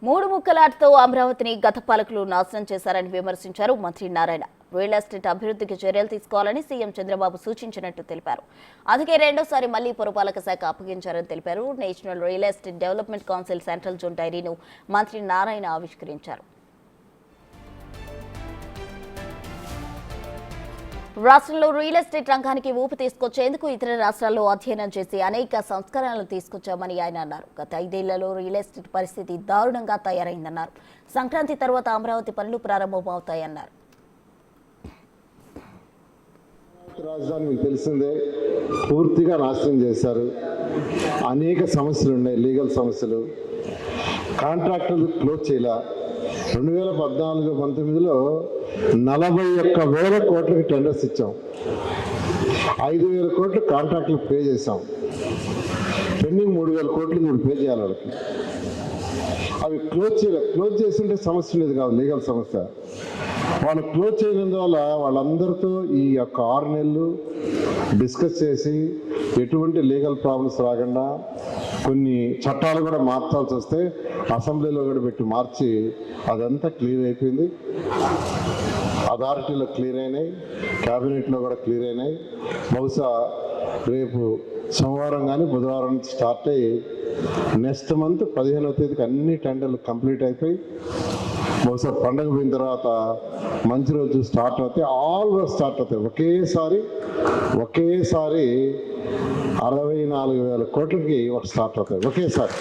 మూడు ముక్కలాటతో అమరావతిని గత పాలకులు నాశనం చేశారని విమర్శించారు మంత్రి నారాయణ. రియల్ ఎస్టేట్ అభివృద్ధికి చర్యలు తీసుకోవాలని సీఎం చంద్రబాబు సూచించినట్టు తెలిపారు. అందుకే రెండోసారి మళ్లీ పురపాలక శాఖ అప్పగించారని తెలిపారు. National real estate development council central zone డైరీను మంత్రి నారాయణ ఆవిష్కరించారు. రాష్ట్రంలో రియల్ ఎస్టేట్ రంగానికి ఊపు తీసుకొచ్చేందుకు ఇతర రాష్ట్రాల్లో అధ్యయనం చేసి అనేక సంస్కరణలు తీసుకొచ్చామని ఆయన అన్నారు. గత 5 ఏళ్లలో రియల్ ఎస్టేట్ పరిస్థితి దారుణంగా తయారైందన్నారు. సంక్రాంతి తర్వాత అమరావతి పనులు ప్రారంభమవుతాయన్నారు. రాజధాని మీకు తెలిసిందే, పూర్తిగా నాశనం చేశారు. అనేక సమస్యలు ఉన్నాయి, లీగల్ సమస్యలు. కాంట్రాక్టర్లు క్లోజ్ చేయాల. 2014-19లో 41,000 కోట్లకి టెండర్స్ ఇచ్చాం. 5,000 కోట్లు కాంట్రాక్టులు పే చేసాం. పెండింగ్ 3,000 కోట్లు ఇప్పుడు పే చేయాలి వాళ్ళకి. అవి క్లోజ్ చేయాలి. క్లోజ్ చేస్తుంటే సమస్య ఉండేది కాదు, లీగల్ సమస్య. వాళ్ళు క్లోజ్ చేయనందువల్ల వాళ్ళందరితో ఈ యొక్క 6 నెలలు డిస్కస్ చేసి ఎటువంటి లీగల్ ప్రాబ్లమ్స్ రాకుండా కొన్ని చట్టాలు కూడా మార్చాల్సి వస్తే అసెంబ్లీలో కూడా పెట్టి మార్చి అదంతా క్లియర్ అయిపోయింది. అథారిటీలో క్లియర్ అయినాయి, క్యాబినెట్లో కూడా క్లియర్ అయినాయి. బహుశా రేపు సోమవారం కానీ బుధవారం నుంచి స్టార్ట్ అయ్యి నెక్స్ట్ మంత్ 15వ తేదీకి అన్ని టెండర్లు కంప్లీట్ అయిపోయి బహుశా పండగ పోయిన తర్వాత మంచి రోజు స్టార్ట్ అవుతాయి. ఆల్ వర్క్ స్టార్ట్ అవుతాయి. ఒకేసారి 64,000 కోట్లకి స్టార్ట్ అవుతాయి ఒకేసారి.